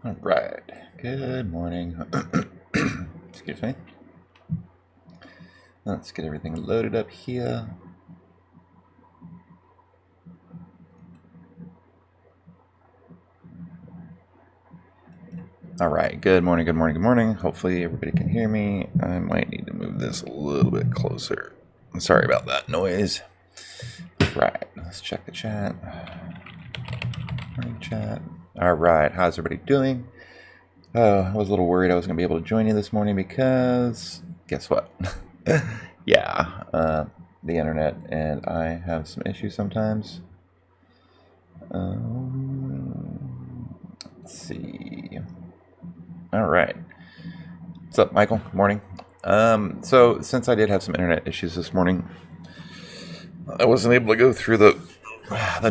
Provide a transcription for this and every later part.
All right. Good morning. Excuse me. Let's get everything loaded up here. All right. Good morning. Good morning. Good morning. Hopefully everybody can hear me. I might need to move this a little bit closer. Sorry about that noise. Right. Let's check the chat. Morning chat. All right. How's everybody doing? I was a little worried I was going to be able to join you this morning because guess what? Yeah, the internet and I have some issues sometimes. Let's see. All right. What's up, Michael? Good morning. So since I did have some internet issues this morning, I wasn't able to go through the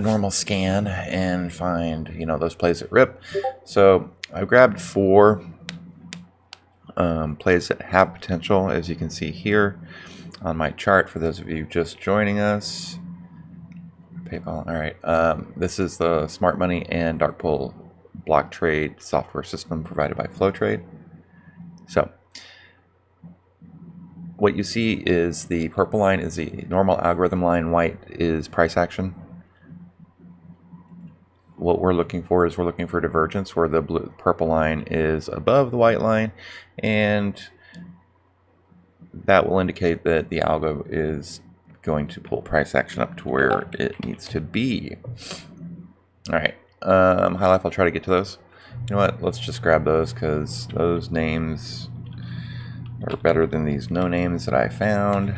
normal scan and find those plays that rip. So I grabbed 4 plays that have potential, as you can see here on my chart. For those of you just joining us, PayPal. All right. This is the Smart Money and Dark Pool block trade software system provided by FlowTrade. So what you see is the purple line is the normal algorithm line, white is price action. What we're looking for is divergence, where the purple line is above the white line, and that will indicate that the algo is going to pull price action up to where it needs to be. All right. High life, I'll try to get to those. You know what? Let's just grab those because those names are better than these no names that I found.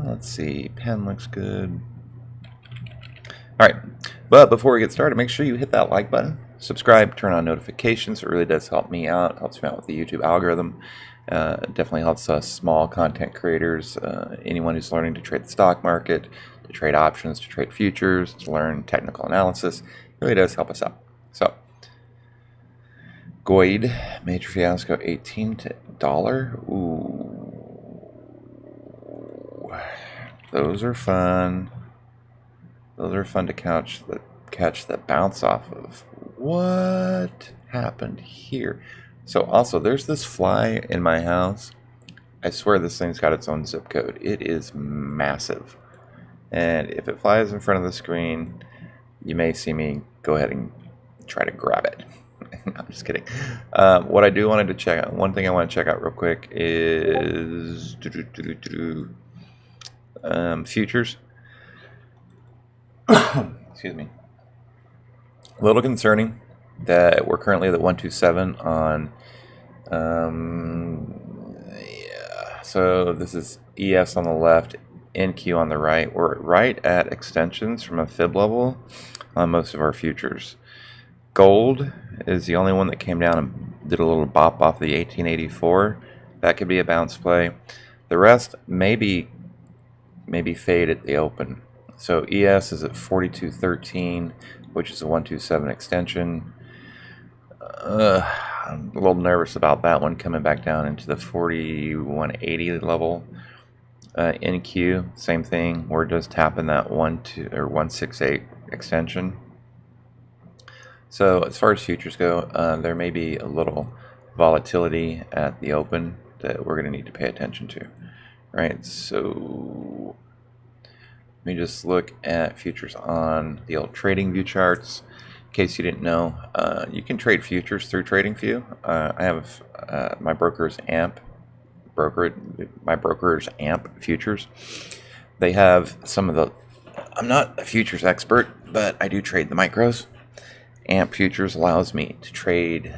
Let's see. Pen looks good. All right. But before we get started, make sure you hit that like button, subscribe, turn on notifications. It really does help me out. Helps me out with the YouTube algorithm. Definitely helps us small content creators, anyone who's learning to trade the stock market, to trade options, to trade futures, to learn technical analysis. It really does help us out. So, Goid, major fiasco, $18. Ooh, those are fun. Those are fun to catch the bounce off of. What happened here? So also, there's this fly in my house. I swear this thing's got its own zip code. It is massive. And if it flies in front of the screen, you may see me go ahead and try to grab it. I'm just kidding. What I do wanted to check out, one thing I want to check out real quick is futures. Excuse me. A little concerning that we're currently at 127 on. Yeah. So this is ES on the left, NQ on the right. We're right at extensions from a fib level on most of our futures. Gold is the only one that came down and did a little bop off the 1884. That could be a bounce play. The rest maybe fade at the open. So ES is at 42.13, which is a 127 extension. I'm a little nervous about that one coming back down into the 4180 level. NQ, same thing. We're just tapping that 168 extension. So as far as futures go, there may be a little volatility at the open that we're going to need to pay attention to. Right, so let me just look at futures on the old trading view charts. In case you didn't know, you can trade futures through TradingView. I have my broker's AMP futures. They have some of the. I'm not a futures expert, but I do trade the micros. AMP futures allows me to trade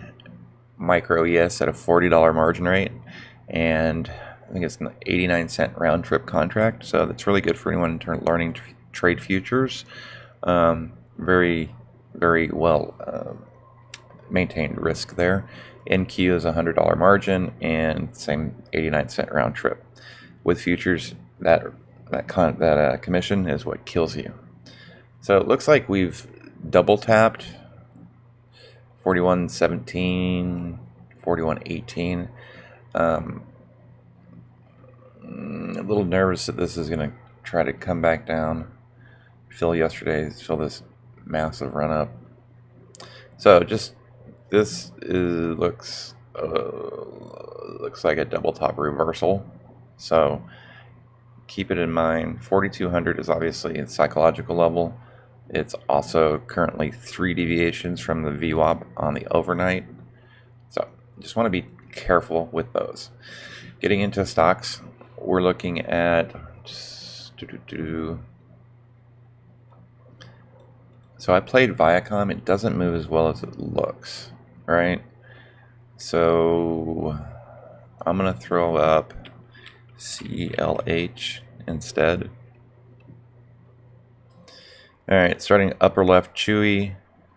micro ES at a $40 margin rate, and I think it's an 89-cent round trip contract. So that's really good for anyone learning to trade futures. Very, very well maintained risk there. NQ is a $100 margin and same 89-cent round trip. With futures, that commission is what kills you. So it looks like we've double tapped 41.17, 41.18. A little nervous that this is going to try to come back down fill yesterday's, fill this massive run up. So just this looks like a double top reversal. So keep it in mind. 4,200 is obviously a psychological level. It's also currently 3 deviations from the VWAP on the overnight. So just want to be careful with those. Getting into stocks, we're looking at just So I played Viacom. It doesn't move as well as it looks, right? So I'm gonna throw up CLH instead. All right, starting upper left, Chewy,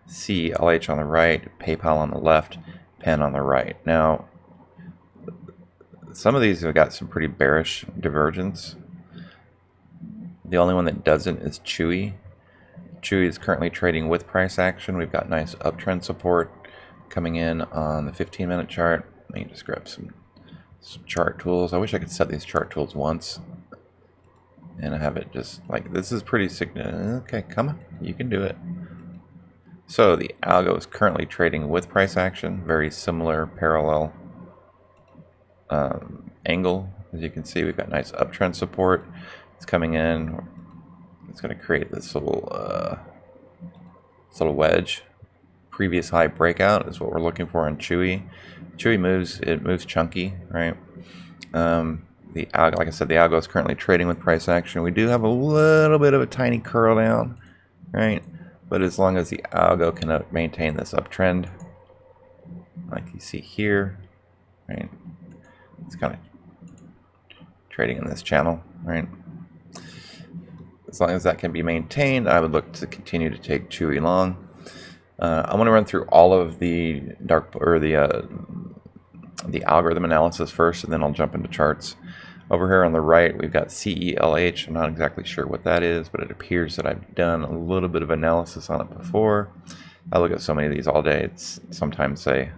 CLH on the right, PayPal on the left, Penn on the right. Now, some of these have got some pretty bearish divergence. The only one that doesn't is Chewy. Chewy is currently trading with price action. We've got nice uptrend support coming in on the 15-minute chart. Let me just grab some chart tools. I wish I could set these chart tools once and have it just like, this is pretty significant. Okay, come on, you can do it. So the algo is currently trading with price action, very similar parallel angle. As you can see, we've got nice uptrend support. It's coming in. It's going to create this little wedge. Previous high breakout is what we're looking for on Chewy. Chewy moves, it moves chunky, right? The algo, like I said, the algo is currently trading with price action. We do have a little bit of a tiny curl down, right? But as long as the algo can maintain this uptrend, like you see here, right? It's kind of trading in this channel, right? As long as that can be maintained, I would look to continue to take Chewy long. I want to run through all of the the algorithm analysis first, and then I'll jump into charts. Over here on the right, we've got CELH. I'm not exactly sure what that is, but it appears that I've done a little bit of analysis on it before. I look at so many of these all day, it's sometimes they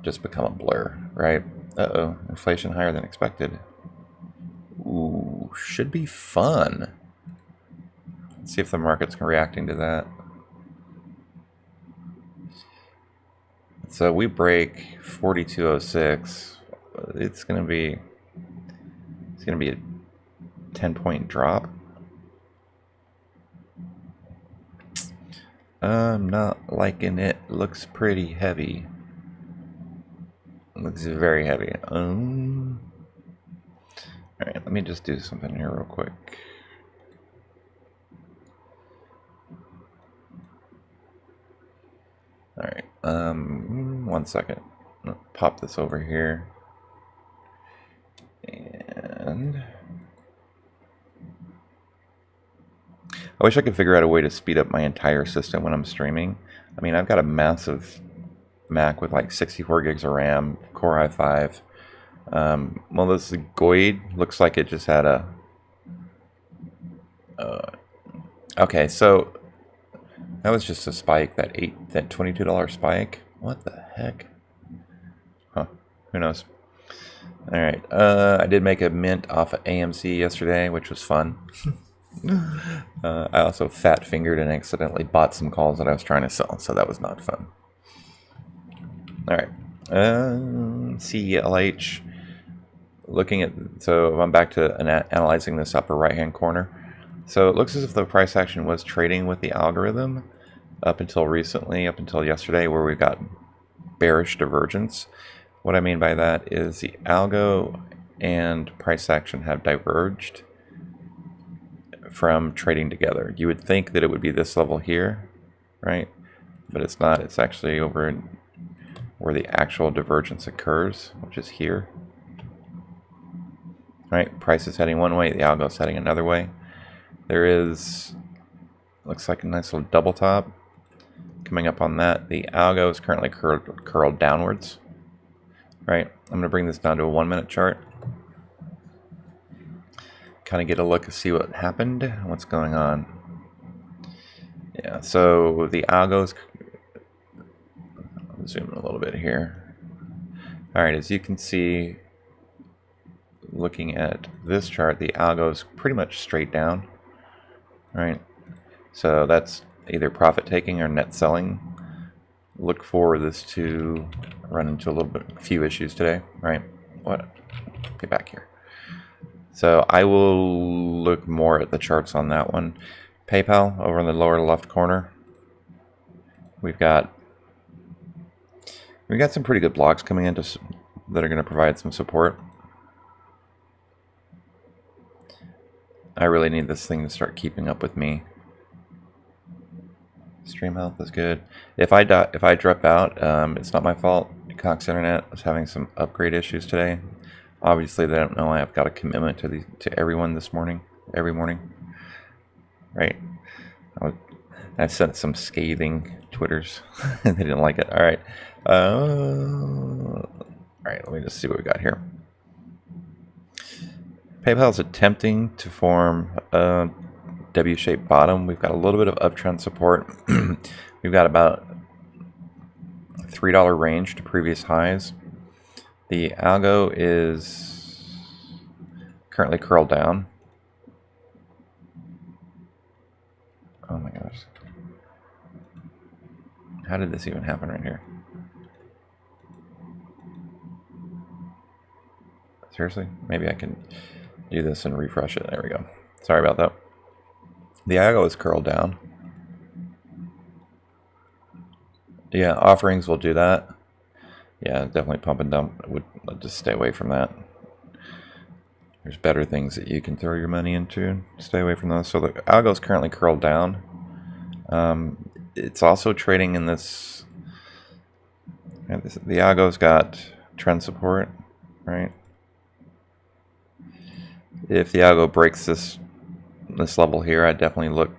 just become a blur, right? Uh-oh, inflation higher than expected. Ooh, should be fun. Let's see if the market's reacting to that. So we break 4206. It's gonna be a 10-point drop. I'm not liking it. Looks pretty heavy. Looks very heavy. All right, let me just do something here real quick. All right, 1 second. I'll pop this over here. And I wish I could figure out a way to speed up my entire system when I'm streaming. I mean, I've got a massive Mac with like 64 gigs of RAM, Core i5. Well, this Goid looks like it just had a... okay, so that was just a spike, that $22 spike. What the heck? Huh, who knows? All right, I did make a mint off of AMC yesterday, which was fun. I also fat fingered and accidentally bought some calls that I was trying to sell, so that was not fun. All right, CLH. Looking at, so I'm back to analyzing this upper right hand corner. So it looks as if the price action was trading with the algorithm up until recently, up until yesterday, where we got bearish divergence. What I mean by that is the algo and price action have diverged from trading together. You would think that it would be this level here, right? But it's not. It's actually over in where the actual divergence occurs, which is here. Right? Price is heading one way, the algo is heading another way. There is, looks like a nice little double top coming up on that. The algo is currently curled downwards. Right? I'm going to bring this down to a 1 minute chart. Kind of get a look and see what happened, what's going on. Yeah, so the algo's, I'll zoom in a little bit here. All right, as you can see, looking at this chart, the algo is pretty much straight down, right? So that's either profit taking or net selling. Look for this to run into a few issues today, right? What? Get back here. So I will look more at the charts on that one. PayPal over in the lower left corner. We've got some pretty good blocks coming in that are going to provide some support. I really need this thing to start keeping up with me. Stream health is good. If I drop out, it's not my fault. Cox Internet is having some upgrade issues today. Obviously, they don't know I've got a commitment to everyone every morning, right? I sent some scathing Twitters, and they didn't like it. All right, let me just see what we got here. PayPal is attempting to form a W-shaped bottom. We've got a little bit of uptrend support. We've got about $3 range to previous highs. The algo is currently curled down. Oh my gosh. How did this even happen right here? Seriously? Maybe I can do this and refresh it. There we go. Sorry about that. The algo is curled down. Yeah, offerings will do that. Yeah, definitely pump and dump. Would just stay away from that. There's better things that you can throw your money into. Stay away from those. So the algo is currently curled down. It's also trading in this. The algo's got trend support, right? If the algo breaks this level here, I definitely look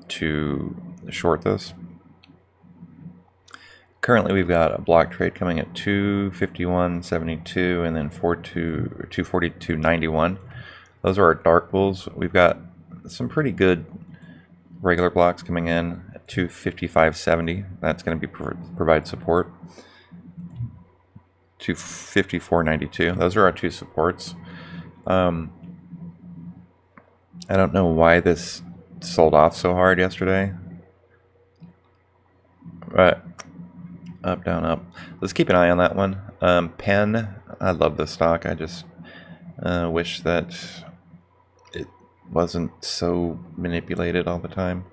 to short this. Currently, we've got a block trade coming at 251.72 and then 242.91. Those are our dark pools. We've got some pretty good regular blocks coming in at 255.70. That's going to provide support. 254.92. Those are our two supports. I don't know why this sold off so hard yesterday, but up, down, up. Let's keep an eye on that one. Penn, I love this stock. I just wish that it wasn't so manipulated all the time.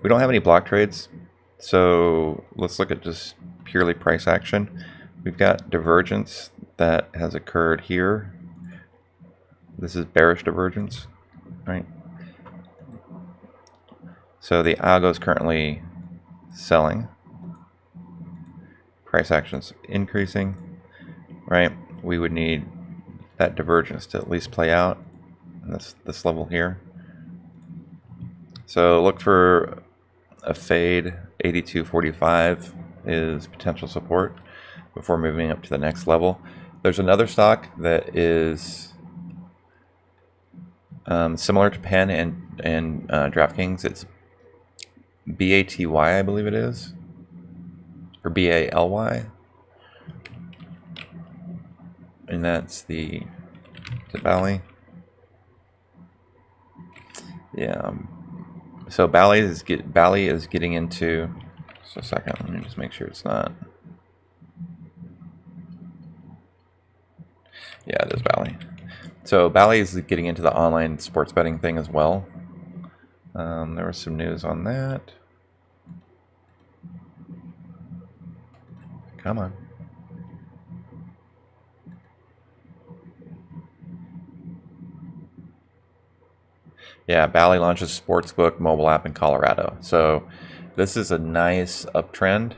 We don't have any block trades, so let's look at just purely price action. We've got divergence that has occurred here. This is bearish divergence, right? So the algo is currently selling. Price action's increasing, right? We would need that divergence to at least play out. And this level here. So look for a fade. 82.45 is potential support before moving up to the next level. There's another stock that is similar to Penn and DraftKings. It's BATY, I believe it is, or BALY, and that's the Bally. Yeah. So Bally is getting into. Just a second. Let me just make sure it's not. Yeah, it is Bally. So Bally is getting into the online sports betting thing as well. There was some news on that. Come on. Yeah, Bally launches sportsbook mobile app in Colorado. So this is a nice uptrend,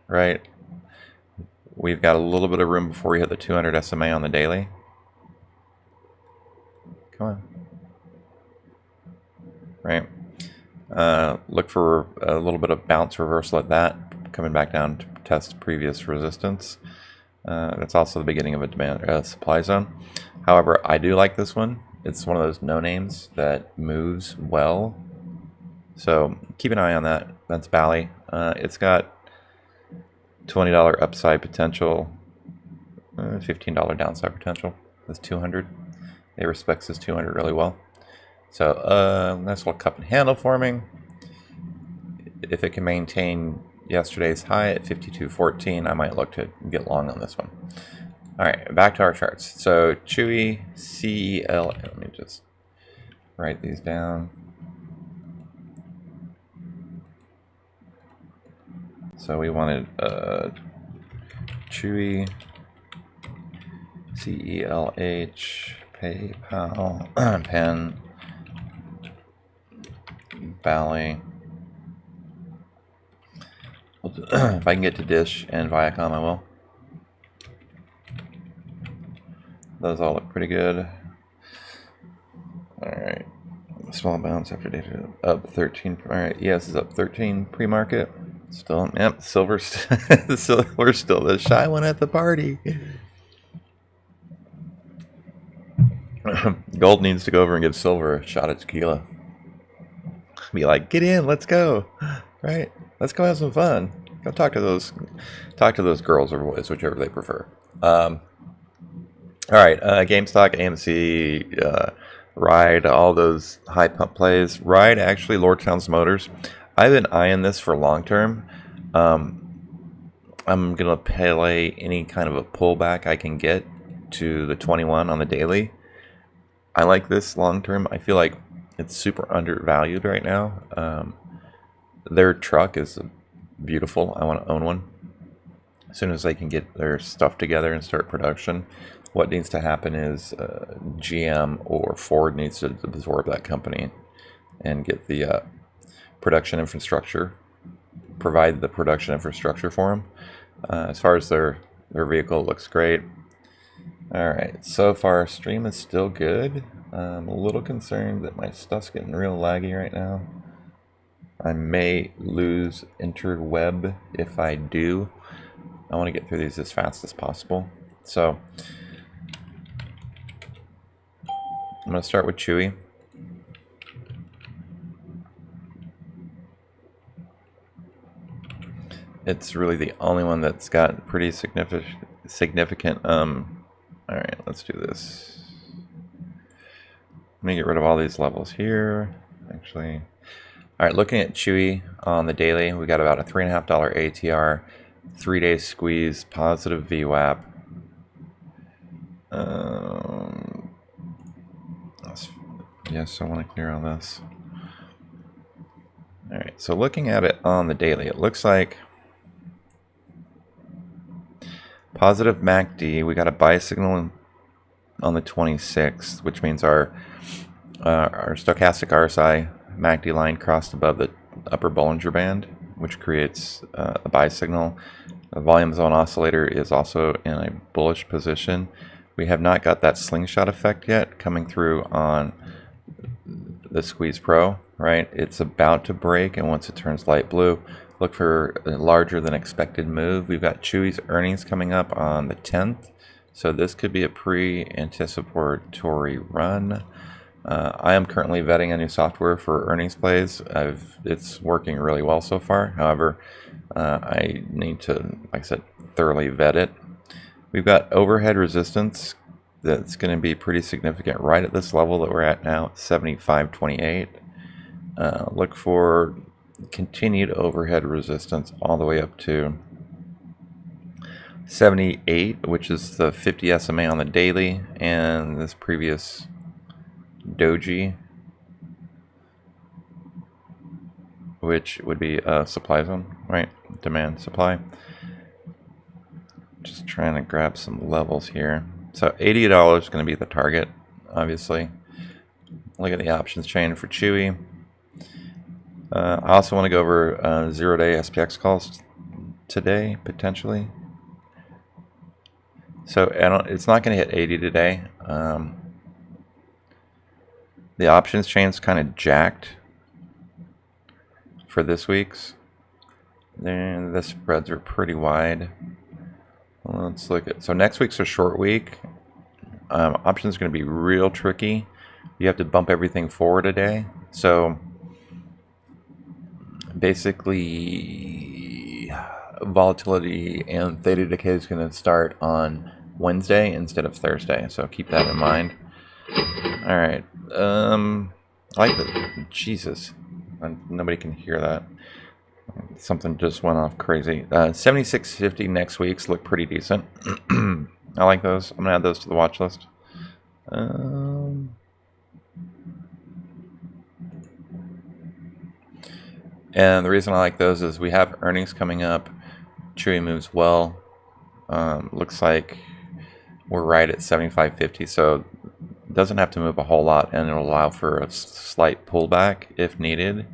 right? We've got a little bit of room before we hit the 200 SMA on the daily. Come on. Right. Look for a little bit of bounce reversal at that, coming back down to test previous resistance. That's also the beginning of a demand supply zone. However, I do like this one. It's one of those no names that moves well. So keep an eye on that. That's Bally. It's got $20 upside potential, $15 downside potential. That's 200. It respects this 200 really well. So nice little cup and handle forming. if it can maintain yesterday's high at 52.14, I might look to get long on this one. All right, back to our charts. So Chewy, CEL. Let me just write these down. So we wanted Chewy, CELH, PayPal, Pen, Bally. If I can get to Dish and Viacom, I will. Those all look pretty good. All right, small bounce after data up 13. All right, ES is up 13 pre-market. Still, yep, silver's still the shy one at the party. Gold needs to go over and give silver a shot at tequila. Be like, get in, let's go, right? Let's go have some fun. Go talk to those girls or boys, whichever they prefer. All right, GameStop, AMC, Ride, all those high pump plays. Ride, actually, Lordstown Motors. I've been eyeing this for long term. I'm gonna play any kind of a pullback I can get to the 21 on the daily. I like this long term. I feel like it's super undervalued right now. Their truck is beautiful. I want to own one. As soon as they can get their stuff together and start production, what needs to happen is GM or Ford needs to absorb that company and get the production infrastructure, provide the production infrastructure for them. As far as their vehicle, it looks great. All right, so far stream is still good. I'm a little concerned that my stuff's getting real laggy right now. I may lose interweb. If I do, I want to get through these as fast as possible. So I'm going to start with Chewy. It's really the only one that's got pretty significant. All right, let's do this. Let me get rid of all these levels here. Actually, all right. Looking at Chewy on the daily, we got about a $3.50 ATR, 3-day squeeze, positive VWAP. Yes, I want to clear all this. All right. So looking at it on the daily, it looks like positive MACD. We got a buy signal on the 26th, which means our stochastic RSI MACD line crossed above the upper Bollinger Band, which creates a buy signal. The volume zone oscillator is also in a bullish position. We have not got that slingshot effect yet coming through on the Squeeze Pro, right? It's about to break, and once it turns light blue, look for a larger than expected move. We've got Chewy's earnings coming up on the 10th, so this could be a pre-anticipatory run. I am currently vetting a new software for earnings plays. It's working really well so far. However, I need to, like I said, thoroughly vet it. We've got overhead resistance that's going to be pretty significant right at this level that we're at now, 75.28. Look for continued overhead resistance all the way up to 78, which is the 50 SMA on the daily, and this previous doji, which would be a supply zone, right? Demand supply. Just trying to grab some levels here. So $80 is going to be the target, obviously. Look at the options chain for Chewy. I also want to go over 0-day SPX calls today, potentially. So it's not going to hit 80 today. The options chain's kind of jacked for this week's. Then the spreads are pretty wide. Well, let's look at, so next week's a short week. Options going to be real tricky. You have to bump everything forward a day. So basically, volatility and theta decay is going to start on Wednesday instead of Thursday. So keep that in mind. All right. I like the, Jesus, nobody can hear that. Something just went off crazy. 76.50 next week's look pretty decent. I like those. I'm gonna add those to the watch list. And the reason I like those is we have earnings coming up. Chewy moves well. Looks like we're right at 75.50, so it doesn't have to move a whole lot, and it'll allow for a slight pullback if needed.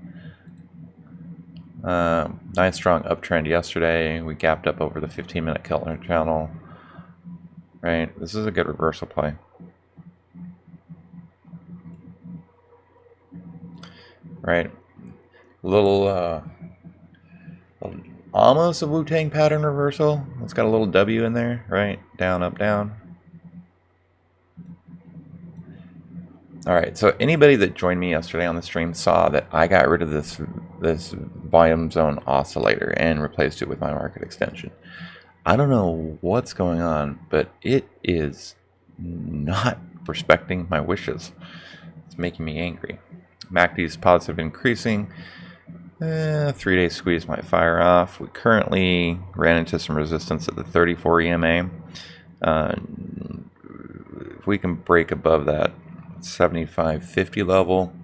Nice strong uptrend yesterday. We gapped up over the 15-minute Keltner channel. Right, this is a good reversal play. Right, little almost a Wu-Tang pattern reversal. It's got a little W in there, right? Down, up, down. All right, so anybody that joined me yesterday on the stream saw that I got rid of this volume zone oscillator and replaced it with my market extension. I don't know what's going on, but it is not respecting my wishes. It's making me angry. MACD is positive increasing. 3-day squeeze might fire off. We currently ran into some resistance at the 34 EMA. If we can break above that 75.50 level,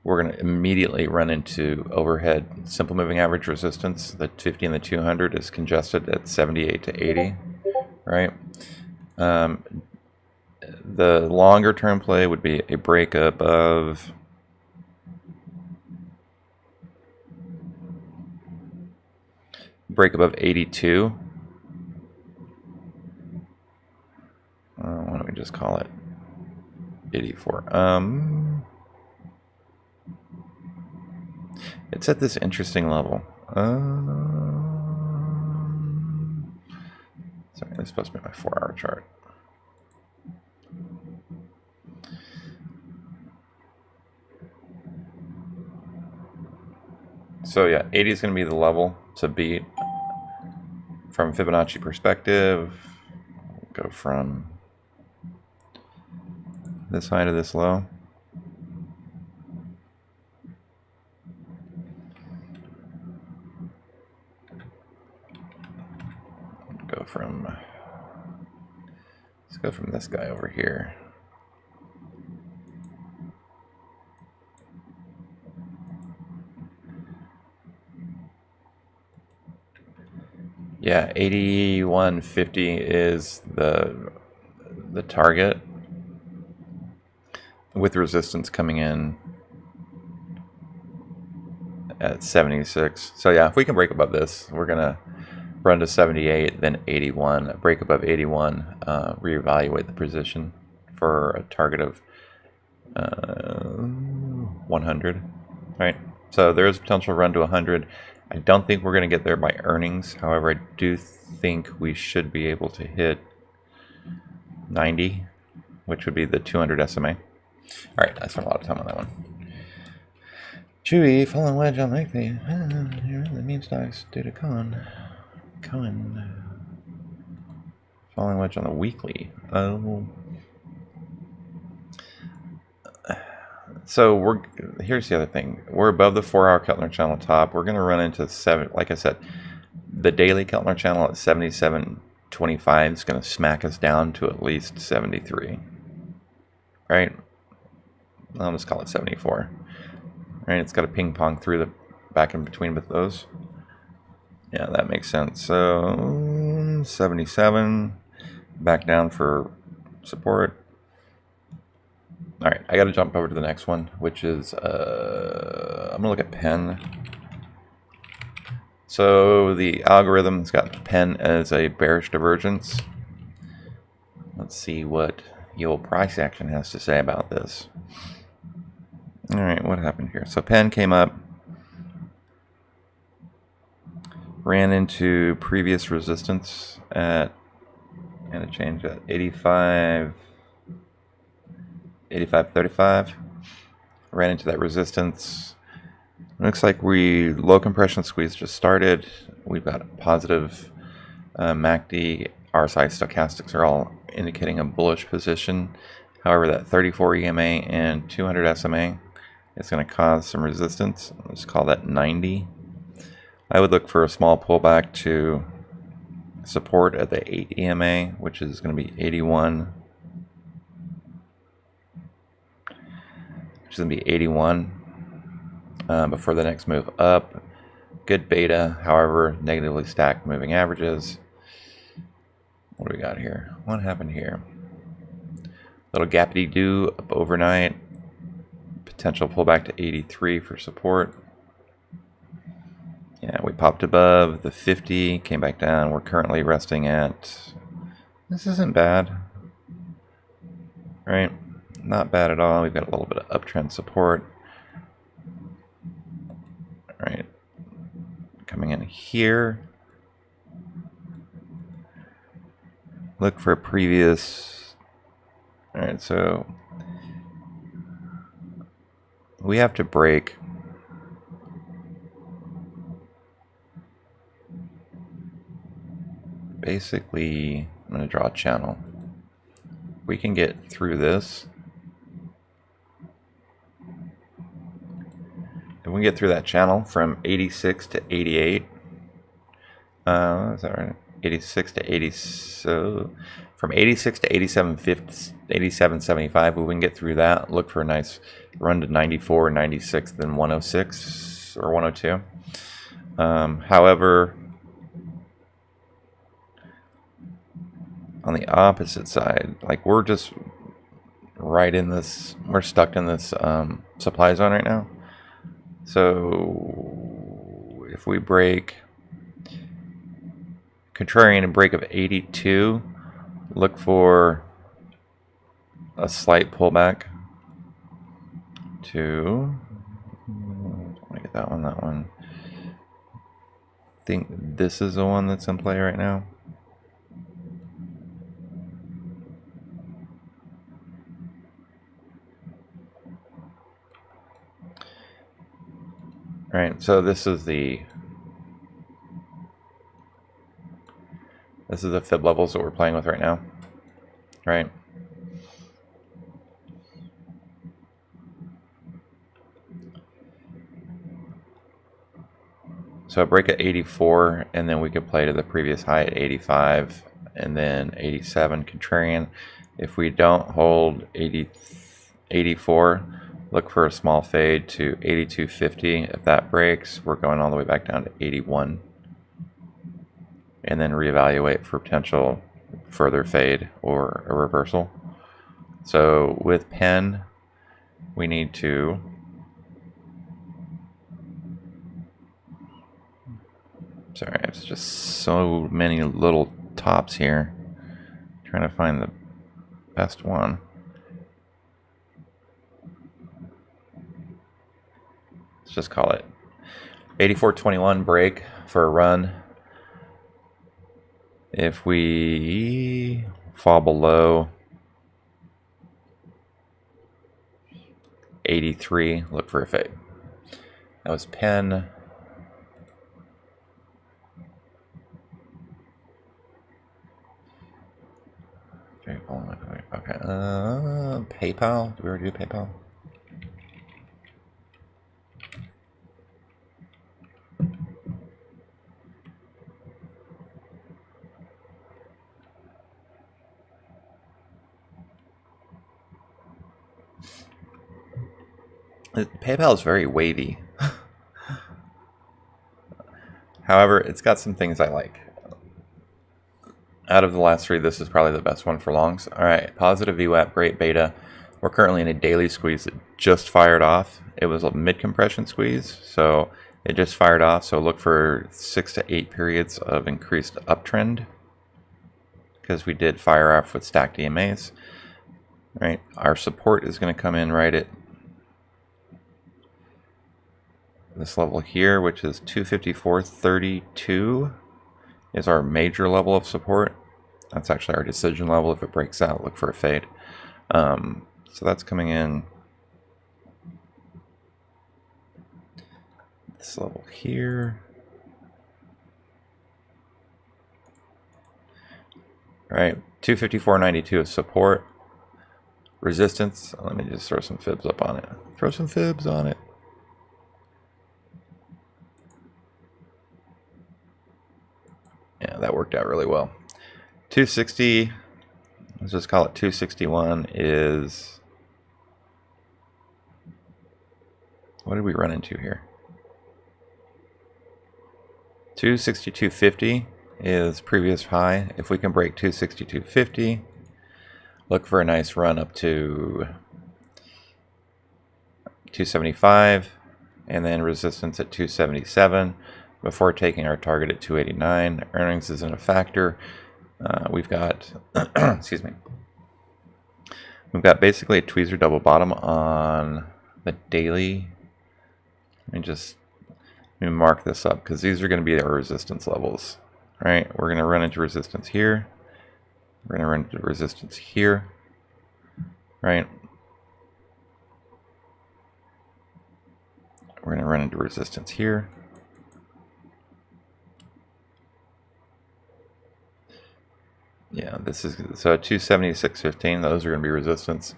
we're going to immediately run into overhead simple moving average resistance. The 50 and the 200 is congested at 78 to 80, right? The longer term play would be a breakup of break above 82. Why don't we just call it 84? It's at this interesting level. Sorry, it's supposed to be my 4-hour chart. So yeah, 80 is going to be the level to beat from Fibonacci perspective. Go from this high to this low. Let's go from this guy over here. Yeah, 81.50 is the target, with resistance coming in at 76. So yeah, if we can break above this, we're gonna run to 78, then 81, break above 81, reevaluate the position for a target of 100, right? So there is potential run to 100. I don't think we're going to get there by earnings. However, I do think we should be able to hit 90, which would be the 200 SMA. All right, I spent a lot of time on that one. Chewy, falling wedge on likely. Here the meme stocks due to Cohen. Falling wedge on the weekly. Oh. So here's the other thing. We're above the 4-hour Keltner channel top. We're going to run into like I said, the daily Keltner channel at 77.25 is going to smack us down to at least 73. Right? I'll just call it 74. Right? It's got to ping pong through the back in between with those. Yeah, that makes sense. So 77, back down for support. All right, I got to jump over to the next one, which is, I'm going to look at Penn. So the algorithm's got Penn as a bearish divergence. Let's see what yield price action has to say about this. All right, what happened here? So Penn came up, ran into previous resistance and it changed at 85.35, ran into that resistance. Looks like low compression squeeze just started. We've got a positive MACD, RSI stochastics are all indicating a bullish position. However, that 34 EMA and 200 SMA is going to cause some resistance. Let's call that 90. I would look for a small pullback to support at the 8 EMA, which is going to be 81. Which is going to be 81 before the next move up. Good beta, however, negatively stacked moving averages. What do we got here? What happened here? Little gappity-doo up overnight. Potential pullback to 83 for support. Yeah, we popped above the 50, came back down. We're currently resting at... This isn't bad. Right? Not bad at all. We've got a little bit of uptrend support. All right. Coming in here. Look for a previous... All right, so we have to break basically, I'm going to draw a channel. We can get through this. If we can get through that channel from 86 to 88, is that right? 86 to 80, so from 86 to 87.75, we can get through that. Look for a nice run to 94, 96, then 106 or 102. However, on the opposite side, like we're just right in this, we're stuck in this supply zone right now. So if we break contrarian and break of 82, look for a slight pullback to, let me get that one. I think this is the one that's in play right now. Right, so this is the fib levels that we're playing with right now, right? So a break at 84, and then we could play to the previous high at 85, and then 87 contrarian. If we don't hold 84, look for a small fade to 82.50. If that breaks, we're going all the way back down to 81. And then reevaluate for potential further fade or a reversal. So with pen, we need to sorry, it's just so many little tops here. I'm trying to find the best one. Let's just call it 84.21 break for a run. If we fall below 83, look for a fade. That was pen. Okay, PayPal. Do we already do PayPal? PayPal is very wavy. However, it's got some things I like. Out of the last three, this is probably the best one for longs. All right, positive VWAP, great beta. We're currently in a daily squeeze that just fired off. It was a mid-compression squeeze, so it just fired off. So look for 6 to 8 periods of increased uptrend because we did fire off with stacked EMAs. All right, our support is going to come in right at this level here, which is 254.32 is our major level of support. That's actually our decision level. If it breaks out, look for a fade. So that's coming in this level here. All right, 254.92 is support. Resistance, let me just throw some fibs up on it. Throw some fibs on it. Yeah, that worked out really well. 260, let's just call it 261 is, what did we run into here? 262.50 is previous high. If we can break 262.50, look for a nice run up to 275 and then resistance at 277 before taking our target at 289. Earnings isn't a factor. We've got excuse me, we've got basically a tweezer double bottom on the daily. Let me mark this up because these are going to be our resistance levels, right? We're going to run into resistance here. We're going to run into resistance here, right? We're going to run into resistance here. Yeah, this is, so 276.15, those are going to be resistance.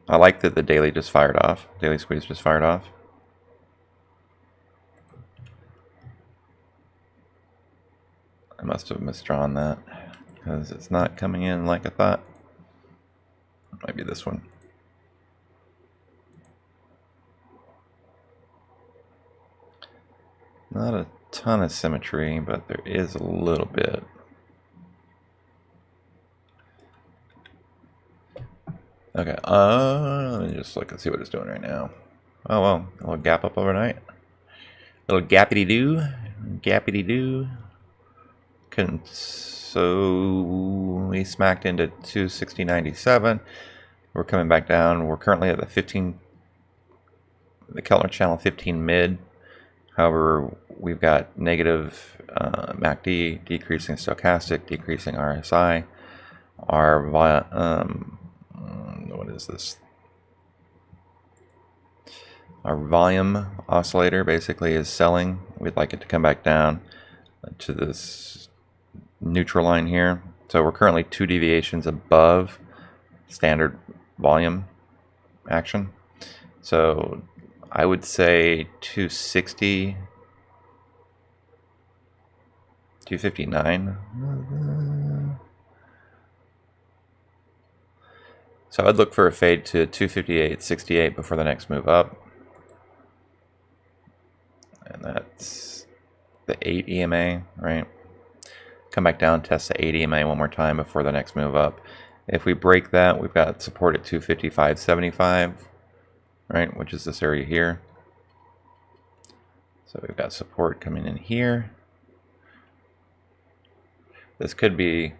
I like that the daily just fired off. Daily squeeze just fired off. I must have misdrawn that because it's not coming in like I thought. Might be this one. Not a ton of symmetry, but there is a little bit. Okay, let me just look and see what it's doing right now. Oh well, a little gap up overnight. A little gappity-doo. Gappity-doo. So we smacked into 260.97. We're coming back down. We're currently at the Keltner channel 15 mid. However, we've got negative MACD, decreasing stochastic, decreasing RSI. Our what is this? Our volume oscillator basically is selling. We'd like it to come back down to this neutral line here. So we're currently 2 deviations above standard volume action. So I would say 260, 259. So I'd look for a fade to 258.68 before the next move up. And that's the 8 EMA, right? Come back down, test the 8 EMA one more time before the next move up. If we break that, we've got support at 255.75, right, which is this area here. So we've got support coming in here. This could be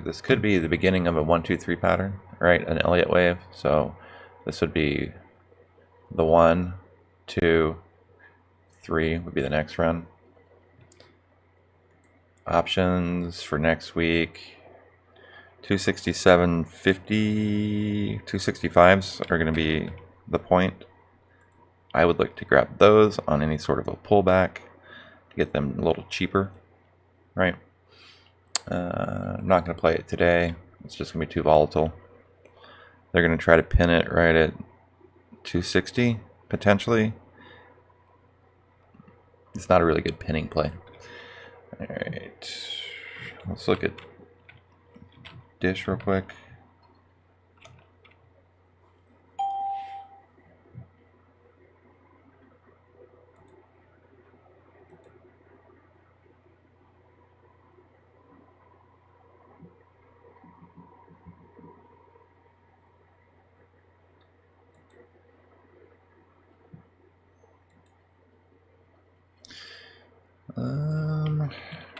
this could be the beginning of a 1, 2, 3 pattern, right? An Elliott wave. So this would be the 1, 2, 3 would be the next run. Options for next week, 267.50, 265s are going to be the point. I would look to grab those on any sort of a pullback to get them a little cheaper, right? I'm not going to play it today. It's just going to be too volatile. They're going to try to pin it right at 260 potentially. It's not a really good pinning play. All right, let's look at Dish real quick.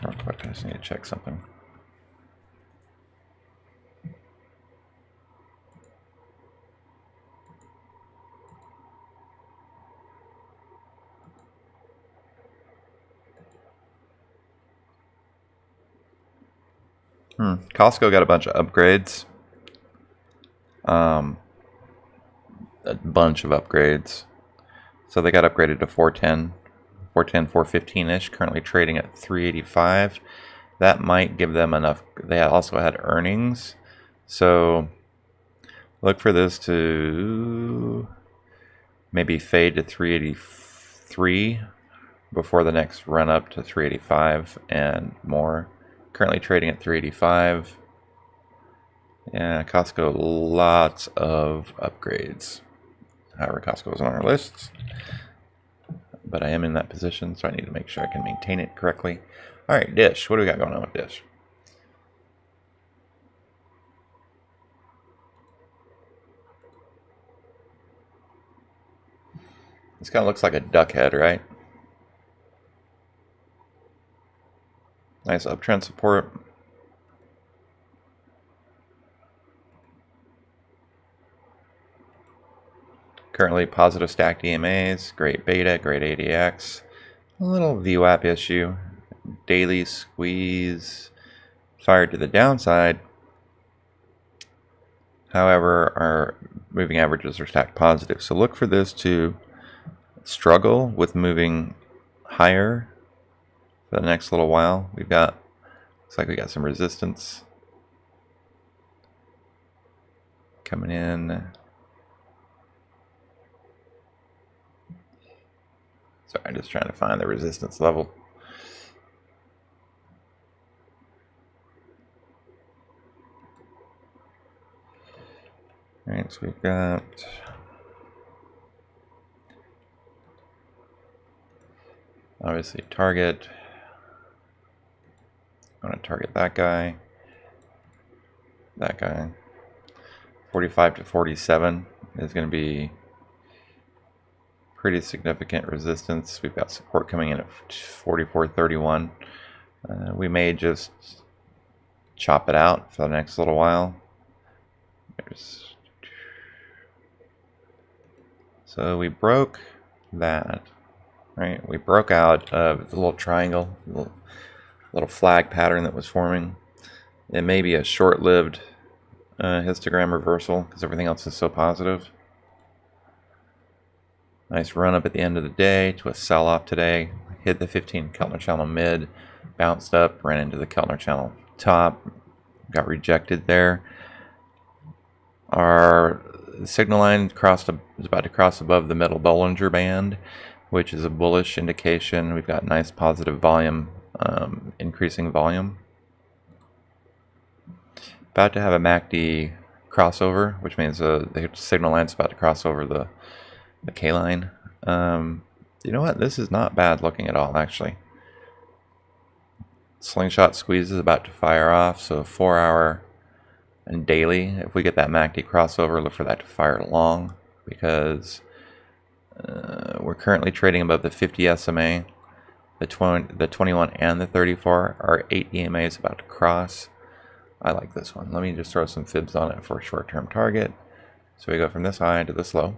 Real quick, I just need to check something. Costco got a bunch of upgrades. A bunch of upgrades. So they got upgraded to 410, 415-ish, currently trading at 385. That might give them enough. They also had earnings. So look for this to maybe fade to 383 before the next run up to 385 and more. Currently trading at 385. Yeah, Costco, lots of upgrades. However, Costco is on our lists, but I am in that position, so I need to make sure I can maintain it correctly. All right, Dish. What do we got going on with Dish? This kind of looks like a duck head, right? Nice uptrend support. Currently positive stacked EMAs, great beta, great ADX. A little VWAP issue. Daily squeeze fired to the downside. However, our moving averages are stacked positive. So look for this to struggle with moving higher for the next little while. Looks like we got some resistance coming in. Sorry, I'm just trying to find the resistance level. All right, so we've got obviously target. I'm going to target that guy. 45 to 47 is going to be pretty significant resistance. We've got support coming in at 44.31. We may just chop it out for the next little while. So we broke that, right? We broke out of the little triangle, little flag pattern that was forming. It may be a short-lived histogram reversal because everything else is so positive. Nice run up at the end of the day to a sell-off today. Hit the 15 Keltner channel mid, bounced up, ran into the Keltner channel top, got rejected there. Our signal line is about to cross above the middle Bollinger Band, which is a bullish indication. We've got nice positive volume, increasing volume. About to have a MACD crossover, which means the signal line is about to cross over the K line. You know what? This is not bad looking at all, actually. Slingshot squeeze is about to fire off, so 4-hour and daily. If we get that MACD crossover, look for that to fire long, because we're currently trading above the 50 SMA. The 21 and the 34 are 8 EMAs about to cross. I like this one. Let me just throw some fibs on it for a short-term target. So we go from this high to this low.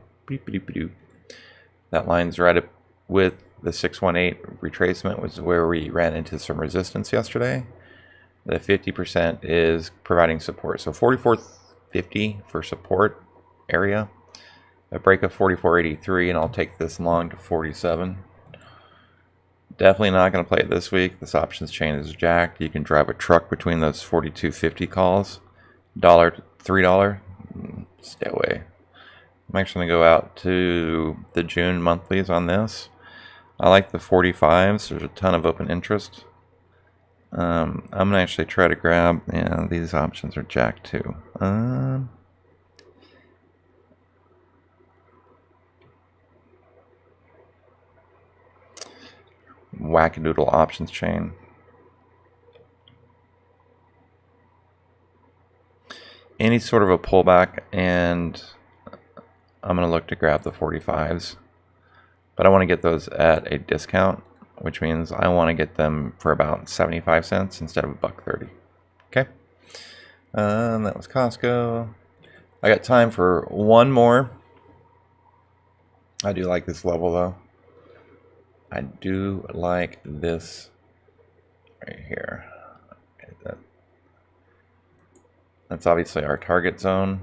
That line's right up with the 618 retracement, which is where we ran into some resistance yesterday. The 50% is providing support. So 44.50 for support area. A break of 44.83, and I'll take this long to 47. Definitely not going to play it this week. This options chain is jacked. You can drive a truck between those 42.50 calls. $1 to $3. Stay away. I'm actually going to go out to the June monthlies on this. I like the 45s. There's a ton of open interest. I'm going to actually try to grab, yeah, these options are jacked too. Wackadoodle options chain. Any sort of a pullback, and I'm going to look to grab the 45s. But I want to get those at a discount, which means I want to get them for about 75 cents instead of $1.30. Okay. That was Costco. I got time for one more. I do like this level though. I do like this right here. That's obviously our target zone.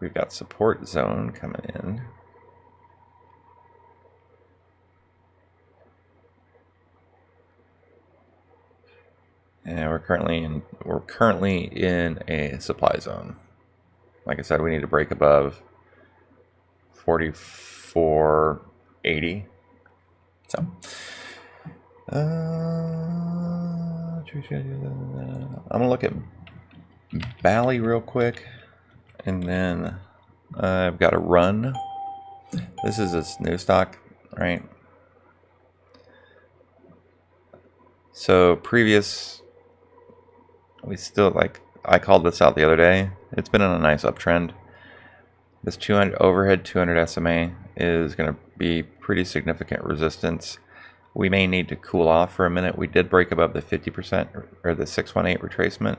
We've got support zone coming in. And we're currently in a supply zone. Like I said, we need to break above 44.80. So I'm gonna look at Bally real quick, and then I've got a run. This is this new stock, right? So previous, we still, like, I called this out the other day. It's been on a nice uptrend. This 200 overhead 200 SMA is going to be pretty significant resistance. We may need to cool off for a minute. We did break above the 50% or the 618 retracement.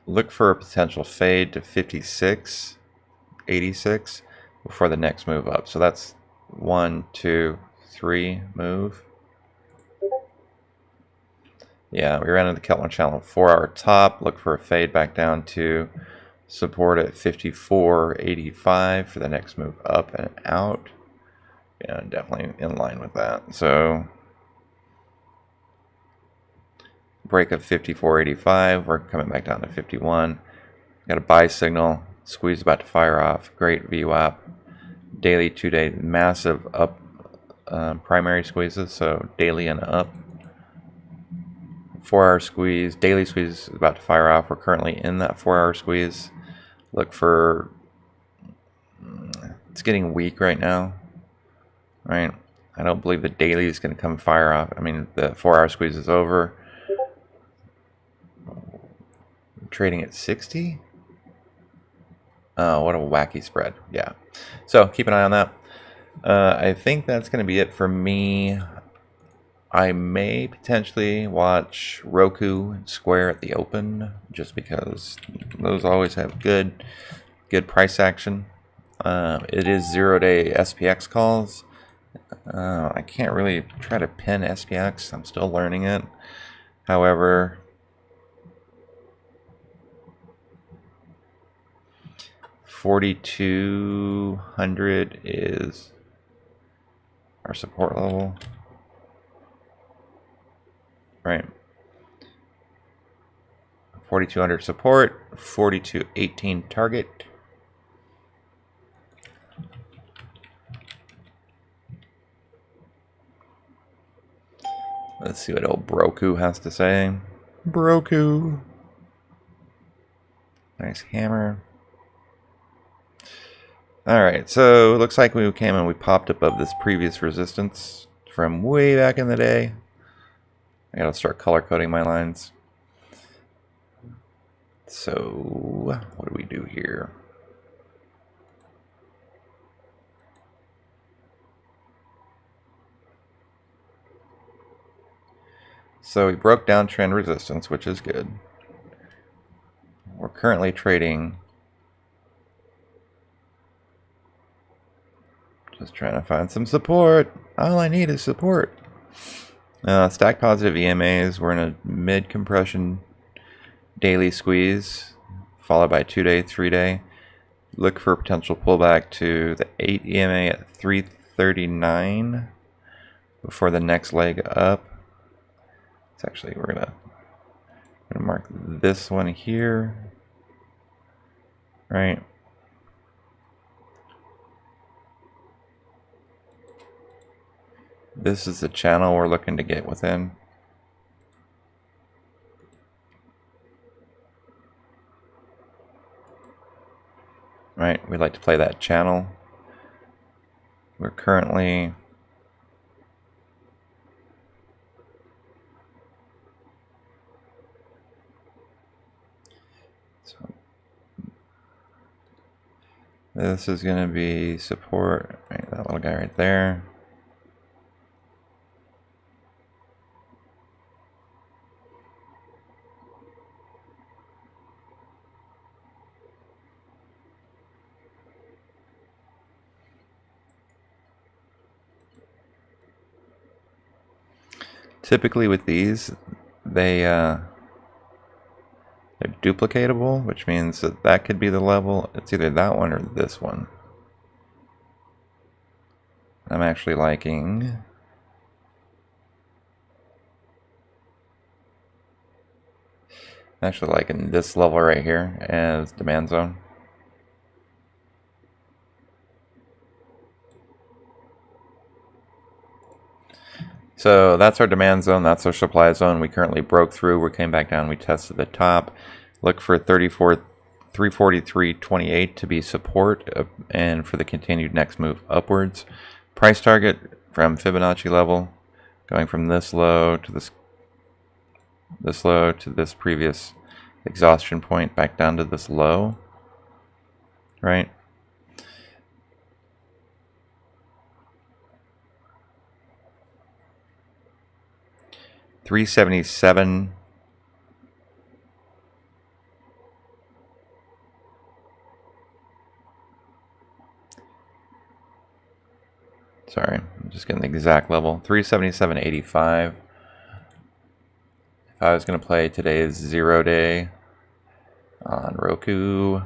Look for a potential fade to 56.86 before the next move up. So that's 1, 2, 3 move. Yeah, we ran into the Keltner channel 4-hour top. Look for a fade back down to support at 54.85 for the next move up and out. Yeah, definitely in line with that. So break of 54.85. We're coming back down to 51. Got a buy signal. Squeeze about to fire off. Great VWAP. Daily, 2-day, massive up primary squeezes. So daily and up. 4-hour squeeze. Daily squeeze is about to fire off. We're currently in that 4-hour squeeze. Look for, it's getting weak right now, right? I don't believe the daily is going to come fire off. I mean, the 4-hour squeeze is over. Trading at 60. Oh, what a wacky spread. Yeah. So keep an eye on that. I think that's going to be it for me. I may potentially watch Roku and Square at the open, just because those always have good price action. It is 0-day SPX calls. I can't really try to pin SPX. I'm still learning it. However, $4,200 is our support level. Right. 4,200 support, 42.18 target. Let's see what old Broku has to say. Broku. Nice hammer. Alright, so it looks like we came and we popped above this previous resistance from way back in the day. I gotta start color coding my lines. So, what do we do here? So we broke down trend resistance, which is good. We're currently trading, just trying to find some support. All I need is support. Stack positive EMAs. We're in a mid compression daily squeeze, followed by 2-day, 3-day. Look for a potential pullback to the 8 EMA at 339 before the next leg up. It's actually, we're gonna mark this one here, right? This is the channel we're looking to get within. Right, we like to play that channel. We're currently this is going to be support, right, that little guy right there. Typically with these, they're duplicatable, which means that that could be the level. It's either that one or this one. I'm actually liking this level right here as demand zone. So that's our demand zone. That's our supply zone. We currently broke through. We came back down. We tested the top. Look for 343.28 to be support, and for the continued next move upwards. Price target from Fibonacci level, going from this low to this low to this previous exhaustion point, back down to this low, right? $377. Sorry, I'm just getting the exact level. 377.85. If I was going to play today's 0 day on Roku,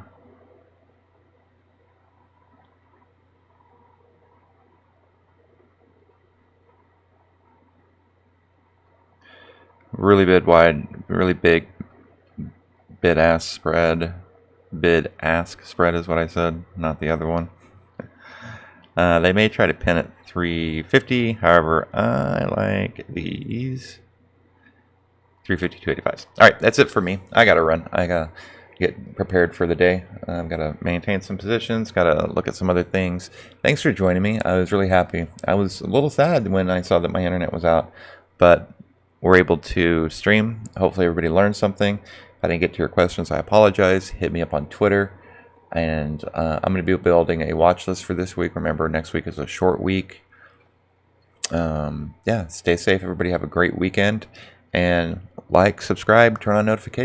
really big bid-ask spread. Bid-ask spread is what I said, not the other one. They may try to pin at 350. However, I like these 350 285s. All right, that's it for me. I gotta run. I gotta get prepared for the day. I've gotta maintain some positions. Gotta look at some other things. Thanks for joining me. I was really happy. I was a little sad when I saw that my internet was out, but we're able to stream. Hopefully, everybody learned something. If I didn't get to your questions, I apologize. Hit me up on Twitter. And I'm going to be building a watch list for this week. Remember, next week is a short week. Yeah, stay safe, everybody. Have a great weekend. And like, subscribe, turn on notifications.